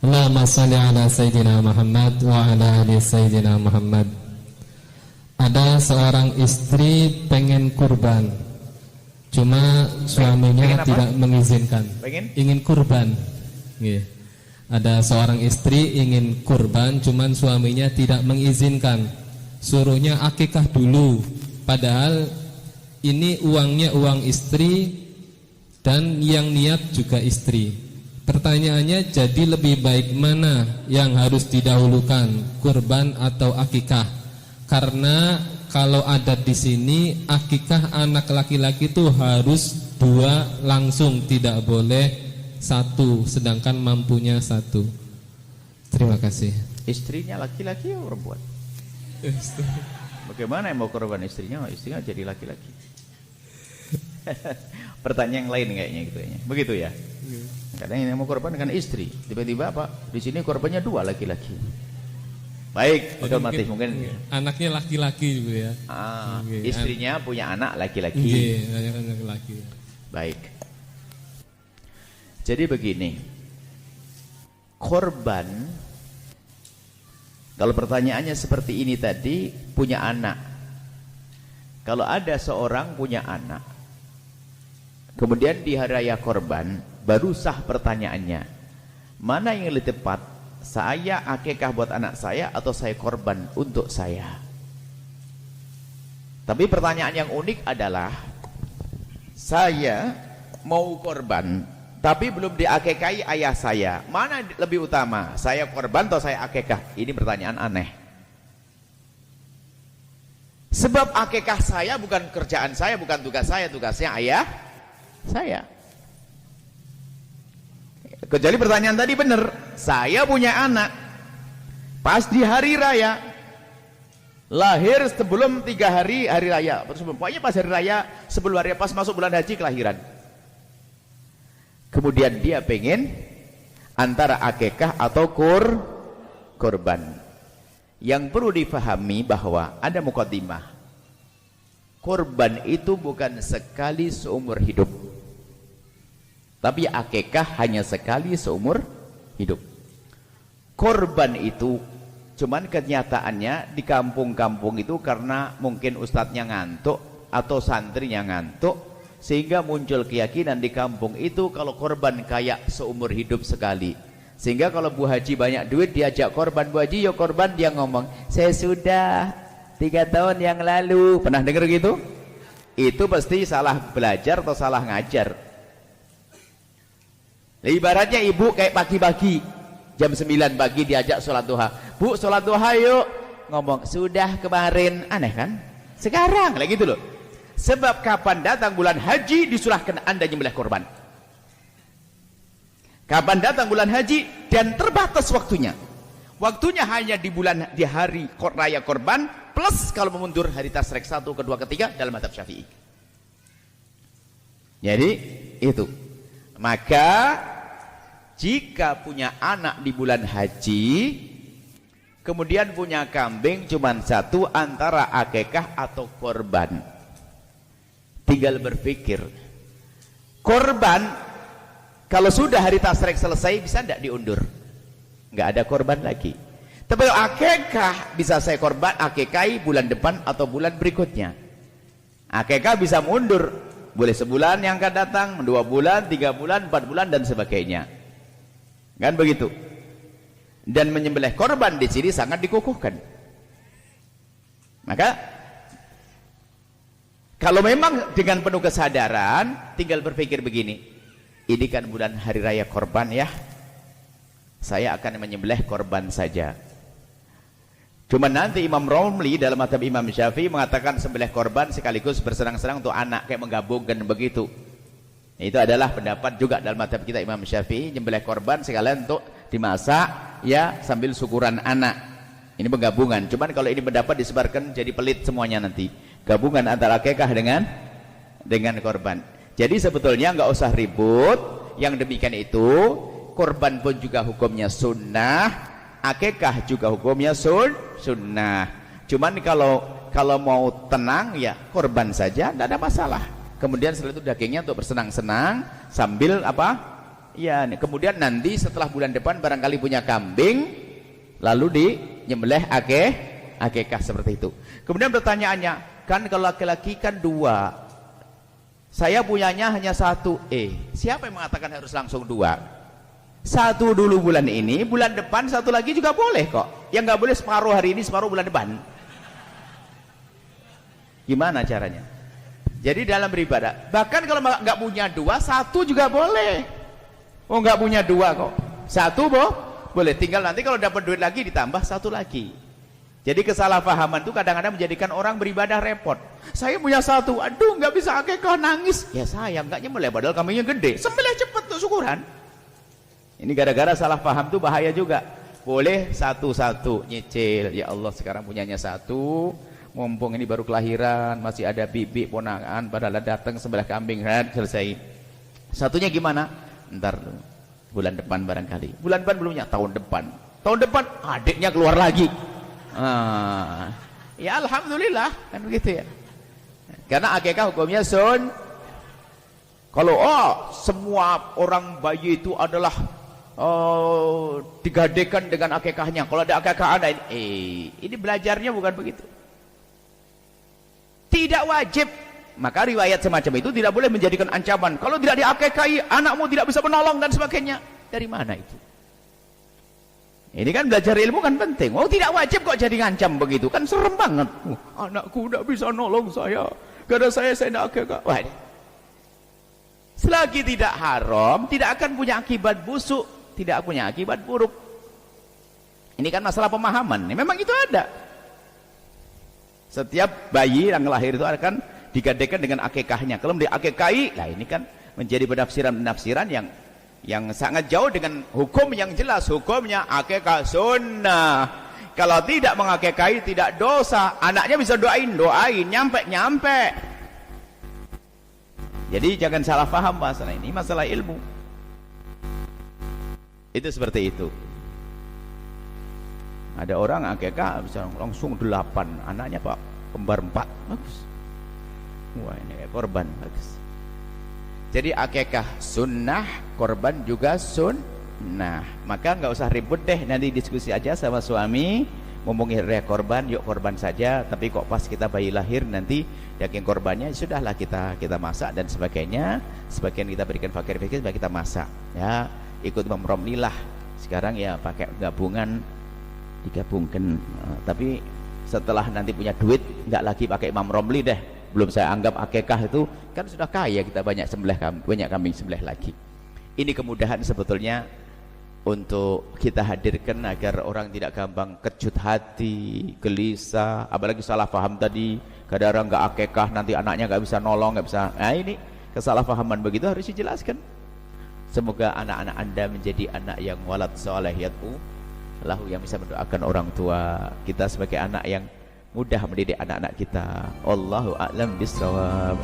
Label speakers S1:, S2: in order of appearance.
S1: Allahumma shalli ala Sayyidina Muhammad wa ala ali Sayyidina Muhammad. Ada seorang istri pengen kurban, cuma suaminya tidak mengizinkan. Ingin kurban. Yeah. Ada seorang istri ingin kurban, cuman suaminya tidak mengizinkan. Suruhnya akikah dulu. Padahal ini uangnya uang istri dan yang niat juga istri. Pertanyaannya, jadi lebih baik mana yang harus didahulukan, kurban atau akikah? Karena kalau ada di sini akikah anak laki-laki itu harus 2 langsung, tidak boleh 1, sedangkan mampunya 1. Terima kasih.
S2: Istrinya laki-laki atau perempuan? Bagaimana yang mau korban istrinya? Istrinya jadi laki-laki. Pertanyaan yang lain kayaknya gitu ya. Begitu ya. Kadang yang mau korban kan istri. Tiba-tiba apa? Di sini korbannya 2 laki-laki. Baik, otomatis mungkin
S1: anaknya laki-laki juga ya.
S2: Istrinya punya anak laki-laki.
S1: Anak laki.
S2: Baik. Jadi begini, korban, kalau pertanyaannya seperti ini tadi, punya anak. Kalau ada seorang punya anak, kemudian di hari raya korban, baru sah pertanyaannya, mana yang lebih tepat? Saya akikah buat anak saya atau saya korban untuk saya? Tapi pertanyaan yang unik adalah, saya mau korban tapi belum diakikahi ayah saya, mana lebih utama, saya korban atau saya akikah? Ini pertanyaan aneh. Sebab akikah saya bukan kerjaan saya, bukan tugas saya, tugasnya ayah saya. Kecuali pertanyaan tadi benar, saya punya anak pas di hari raya, lahir sebelum 3 hari raya, pokoknya pas hari raya, sebelum hari raya, pas masuk bulan haji kelahiran. Kemudian dia pengen antara akikah atau kurban. Yang perlu difahami bahwa ada muqaddimah, kurban itu bukan sekali seumur hidup, tapi akikah hanya sekali seumur hidup. Korban itu cuman kenyataannya di kampung-kampung itu karena mungkin ustadznya ngantuk atau santrinya ngantuk, sehingga muncul keyakinan di kampung itu kalau korban kayak seumur hidup sekali. Sehingga kalau Bu Haji banyak duit diajak korban, Bu Haji yuk korban, dia ngomong, saya sudah 3 tahun yang lalu. Pernah dengar gitu? Itu pasti salah belajar atau salah ngajar. Ibaratnya ibu kayak pagi-pagi jam 9 pagi diajak sholat duha, Bu sholat duha yuk, ngomong sudah kemarin. Aneh kan? Sekarang lagi gitu loh. Sebab kapan datang bulan haji disulahkan anda nyembelih korban. Kapan datang bulan haji dan terbatas waktunya. Waktunya hanya di hari raya korban, plus kalau memundur hari tasrek 1, kedua, ketiga dalam mazhab Syafi'i. Jadi itu. Maka jika punya anak di bulan haji, kemudian punya kambing cuma 1, antara akikah atau korban, tinggal berpikir, korban kalau sudah hari tasrek selesai bisa tidak diundur? Nggak ada korban lagi. Tapi akikah bisa saya korban, akikahi bulan depan atau bulan berikutnya. Akikah bisa mundur, boleh sebulan yang akan datang, 2 bulan, 3 bulan, 4 bulan dan sebagainya. Kan begitu. Dan menyembelih korban di sini sangat dikukuhkan. Maka kalau memang dengan penuh kesadaran, tinggal berpikir begini, ini kan bulan hari raya korban ya, saya akan menyembelih korban saja. Cuma nanti Imam Romli dalam mazhab Imam Syafi'i mengatakan sembelih korban sekaligus bersenang-senang untuk anak, kayak menggabungkan begitu. Itu adalah pendapat juga dalam mazhab kita Imam Syafi'i, menyembelih korban sekalian untuk dimasak ya sambil syukuran anak. Ini penggabungan. Cuman kalau ini pendapat disebarkan jadi pelit semuanya nanti. Gabungan antara akikah dengan korban. Jadi sebetulnya nggak usah ribut. Yang demikian itu, korban pun juga hukumnya sunnah, akikah juga hukumnya sunnah. Cuman kalau mau tenang ya korban saja, tidak ada masalah. Kemudian setelah itu dagingnya untuk bersenang-senang sambil apa? Ya, kemudian nanti setelah bulan depan barangkali punya kambing, lalu dinyembelih akikah seperti itu. Kemudian pertanyaannya, kan kalau laki-laki kan 2, saya punyanya hanya 1. Siapa yang mengatakan harus langsung 2? 1 dulu bulan ini, bulan depan 1 lagi juga boleh kok. Yang nggak boleh separuh hari ini, separuh bulan depan. Gimana caranya? Jadi dalam beribadah, bahkan kalau nggak punya 2, 1 juga boleh. Oh, nggak punya 2 kok, 1 boleh. Tinggal nanti kalau dapat duit lagi ditambah 1 lagi. Jadi kesalahpahaman itu kadang-kadang menjadikan orang beribadah repot. Saya punya 1, aduh nggak bisa akikah, nangis. Ya sayang, nggak nyembelih padahal kambingnya gede. Sembelih cepet tuh syukuran. Ini gara-gara salah paham tuh bahaya juga. Boleh 1-1 nyicil. Ya Allah, sekarang punyanya 1. Mumpung ini baru kelahiran, masih ada bibi ponakan, padahal datang sebelah kambing, selesai. 1-nya gimana? Ntar bulan depan barangkali. Bulan depan belumnya, tahun depan. Tahun depan adiknya keluar lagi. Ya alhamdulillah, kan begitu ya. Karena akikah hukumnya kalau semua orang bayi itu adalah digadekan dengan akikahnya. Kalau ada akikah ada ini belajarnya bukan begitu. Tidak wajib. Maka riwayat semacam itu tidak boleh menjadikan ancaman. Kalau tidak diakikahi, anakmu tidak bisa menolong dan sebagainya. Dari mana itu? Ini kan belajar ilmu kan penting. Oh, tidak wajib kok jadi ngancam begitu. Kan serem banget. Anakku tidak bisa nolong saya. Karena saya tidak akikah. Wah, selagi tidak haram, tidak akan punya akibat busuk, tidak punya akibat buruk. Ini kan masalah pemahaman. Memang itu ada. Setiap bayi yang lahir itu akan digadekan dengan akikahnya. Kalau diakikahi, nah ini kan menjadi penafsiran-penafsiran yang sangat jauh dengan hukum yang jelas. Hukumnya akikah sunnah. Kalau tidak mengakikahi tidak dosa. Anaknya bisa doain, nyampe. Jadi jangan salah paham masalah ini, masalah ilmu. Itu seperti itu. Ada orang akikah bisa langsung 8, anaknya Pak kembar 4, bagus. Wah, ini korban, bagus. Jadi akikah sunnah, korban juga sunnah. Maka nggak usah ribut deh, nanti diskusi aja sama suami. Ngomongin raya korban, yuk korban saja. Tapi kok pas kita bayi lahir nanti daging korbannya sudahlah kita masak dan sebagainya. Sebagian kita berikan fakir-fakir, sebagian kita masak. Ya, ikut Imam Romli lah. Sekarang ya pakai gabungan, digabungkan. Tapi setelah nanti punya duit nggak lagi pakai Imam Romli deh. Belum saya anggap akikah itu kan sudah kaya, kita banyak kambing sembelih lagi. Ini kemudahan sebetulnya untuk kita hadirkan agar orang tidak gampang kecut hati, gelisah, apalagi salah paham tadi. Kadang-kadang nggak akikah nanti anaknya nggak bisa nolong, nggak bisa. Nah, ini kesalahpahaman begitu harus dijelaskan. Semoga anak-anak Anda menjadi anak yang walad saleh yad'u lahu, yang bisa mendoakan orang tua. Kita sebagai anak yang mudah mendidik anak-anak kita. Wallahu a'lam bishawab.